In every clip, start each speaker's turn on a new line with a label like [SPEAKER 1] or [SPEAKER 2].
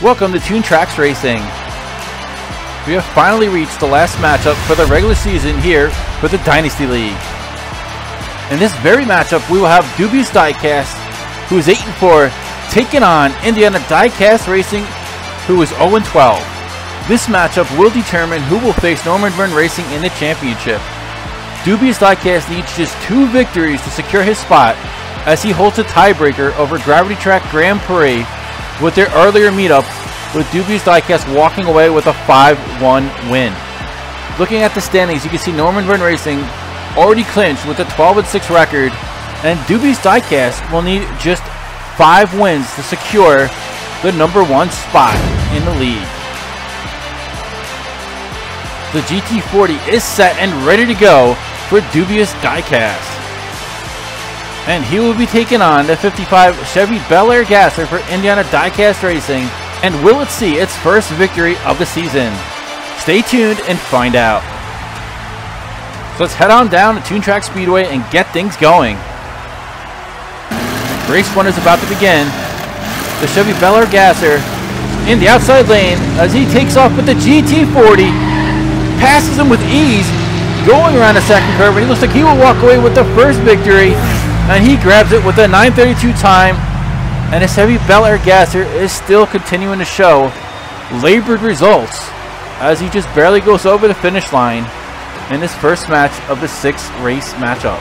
[SPEAKER 1] Welcome to Toon Tracks Racing. We have finally reached the last matchup for the regular season here for the Dynasty League. In this very matchup, we will have Dubious-Diecast, who is 8-4, taking on Indiana Diecast Racing, who is 0-12. This matchup will determine who will face Norman Byrne Racing in the championship. Dubious-Diecast needs just 2 victories to secure his spot, as he holds a tiebreaker over Gravity Track Grand Prix with their earlier meetup, with Dubious-Diecast walking away with a 5-1 win. Looking at the standings, you can see Norman Byrne Racing already clinched with a 12-6 record, and Dubious-Diecast will need just 5 wins to secure the #1 spot in the league. The GT40 is set and ready to go for Dubious-Diecast. And he will be taking on the 55 Chevy Bel Air Gasser for Indiana Diecast Racing. And will it see its first victory of the season? Stay tuned and find out. So let's head on down to Toon Track Speedway and get things going. Race 1 is about to begin. The Chevy Bel Air Gasser in the outside lane as he takes off with the GT40. Passes him with ease, going around the second curve, and he looks like he will walk away with the first victory. And he grabs it with a 9:32 time, and his Chevy Bel Air Gasser is still continuing to show labored results as he just barely goes over the finish line in his first match of the 6th race matchup.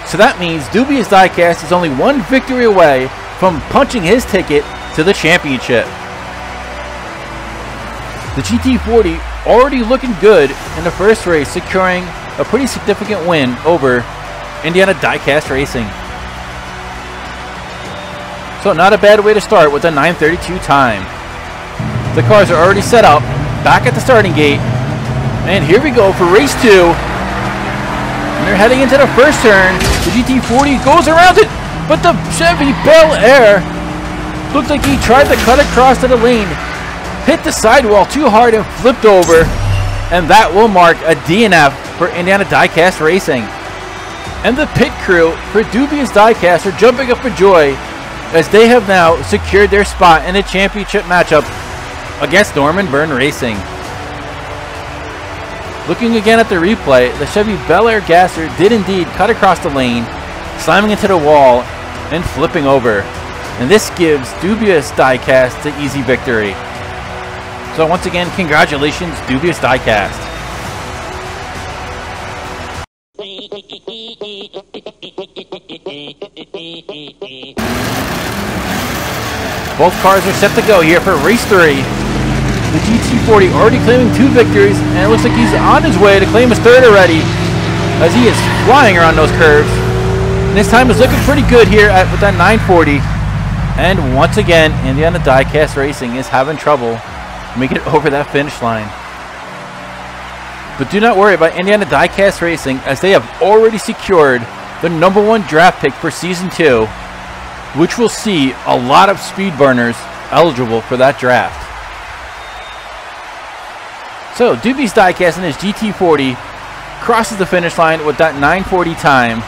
[SPEAKER 1] So that means Dubious-Diecast is only 1 victory away from punching his ticket to the championship. The GT40 already looking good in the first race, securing a pretty significant win over Indiana Diecast Racing. So not a bad way to start with a 9:32 time. The cars are already set up, back at the starting gate. And here we go for race 2. And they're heading into the first turn. The GT40 goes around it, but the Chevy Bel Air looked like he tried to cut across to the lane, hit the sidewall too hard and flipped over. And that will mark a DNF for Indiana Diecast Racing. And the pit crew for Dubious-Diecast are jumping up for joy as they have now secured their spot in the championship matchup against Norman Byrne Racing. Looking again at the replay, the Chevy Bel Air Gasser did indeed cut across the lane, slamming into the wall and flipping over. And this gives Dubious-Diecast the easy victory. So once again, congratulations, Dubious-Diecast. Both cars are set to go here for race 3. The GT40 already claiming 2 victories, and it looks like he's on his way to claim his 3rd already, as he is flying around those curves. And his time is looking pretty good here with that 940. And once again, Indiana Diecast Racing is having trouble making it over that finish line. But do not worry about Indiana Diecast Racing, as they have already secured the #1 draft pick for Season 2, which will see a lot of speed burners eligible for that draft. So Dubious-Diecast in his GT40 crosses the finish line with that 940 time,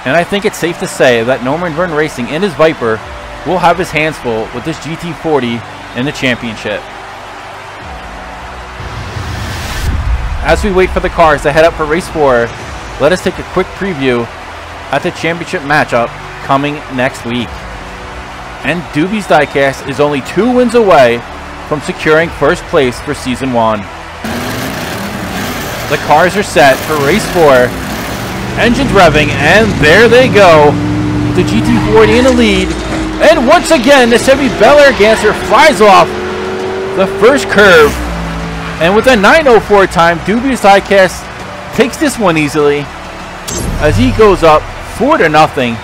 [SPEAKER 1] and I think it's safe to say that Norman Byrne Racing in his Viper will have his hands full with this GT40 in the championship. As we wait for the cars to head up for race 4, let us take a quick preview at the championship matchup coming next week. And Dubious-Diecast is only 2 wins away from securing first place for Season 1. The cars are set for race 4. Engines revving, and there they go. The GT40 in the lead. And once again, the Chevy Bel Air Gasser flies off the first curve. And with a 9:04 time, Dubious-Diecast takes this one easily as he goes up 4-0.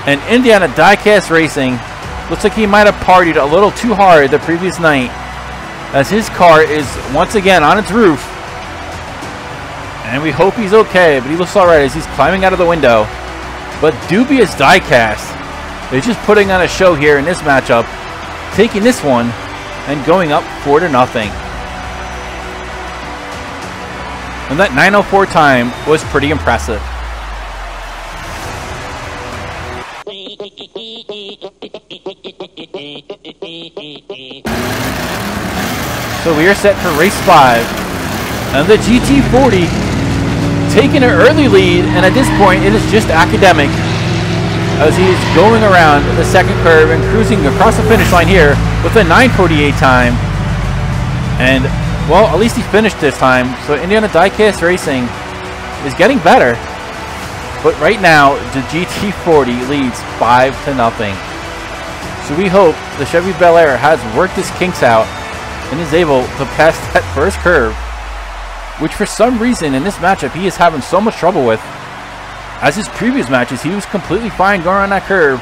[SPEAKER 1] And Indiana Diecast Racing looks like he might have partied a little too hard the previous night, as his car is once again on its roof. And we hope he's okay, but he looks alright as he's climbing out of the window. But Dubious-Diecast is just putting on a show here in this matchup, taking this one and going up 4-0. And that 9:04 time was pretty impressive. So we are set for race 5. And the GT40 taking an early lead, and at this point it is just academic as he is going around the second curve and cruising across the finish line here with a 9:48 time. And, well, at least he finished this time. So Indiana Diecast Racing is getting better. But right now, the GT40 leads 5-0. So we hope the Chevy Bel Air has worked his kinks out and is able to pass that first curve, which for some reason in this matchup he is having so much trouble with. As his previous matches, he was completely fine going around that curve.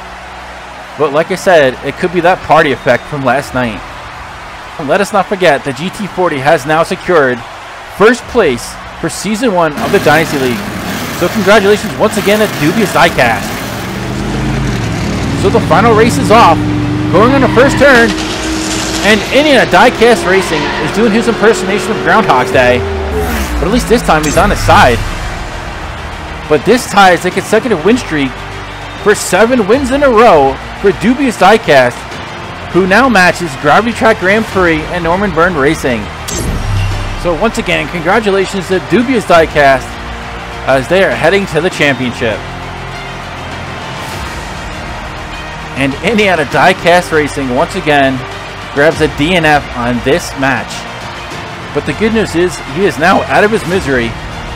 [SPEAKER 1] But like I said, it could be that party effect from last night. And let us not forget, the GT40 has now secured first place for Season 1 of the Dynasty League. So congratulations once again at Dubious-Diecast. So the final race is off, going on the first turn, and Indiana Diecast Racing is doing his impersonation of Groundhog's Day, but at least this time he's on his side. But this ties the consecutive win streak for 7 wins in a row for Dubious-Diecast, who now matches Gravity Track Grand Prix and Norman Byrne Racing. So once again, congratulations to Dubious-Diecast as they are heading to the championship. And Indiana Diecast Racing once again grabs a DNF on this match. But the good news is he is now out of his misery,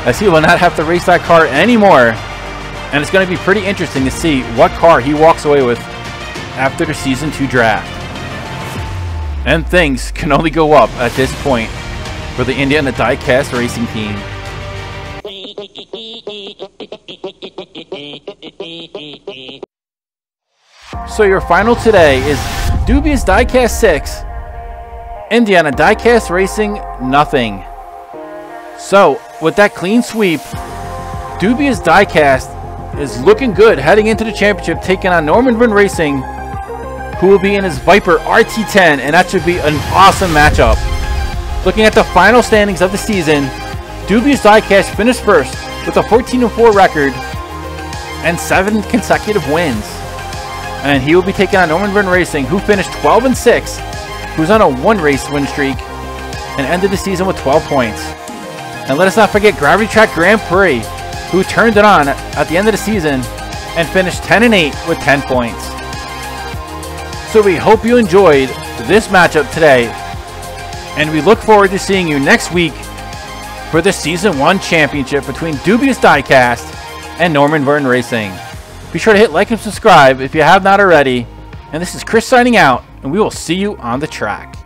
[SPEAKER 1] as he will not have to race that car anymore. And it's going to be pretty interesting to see what car he walks away with after the Season 2 draft. And things can only go up at this point for the Indiana Diecast Racing team. So your final today is Dubious-Diecast 6, Indiana Diecast Racing nothing. So with that clean sweep, Dubious-Diecast is looking good heading into the championship, taking on Norman Byrne Racing, who will be in his Viper RT10, and that should be an awesome matchup. Looking at the final standings of the season, Dubious-Diecast finished first with a 14-4 record and 7 consecutive wins. And he will be taking on Norman Byrne Racing, who finished 12-6, who's on a 1-race win streak, and ended the season with 12 points. And let us not forget Gravity Track Grand Prix, who turned it on at the end of the season and finished 10-8 with 10 points. So we hope you enjoyed this matchup today, and we look forward to seeing you next week for the Season 1 Championship between Dubious-Diecast and Norman Byrne Racing. Be sure to hit like and subscribe if you have not already. And this is Chris signing out, and we will see you on the track.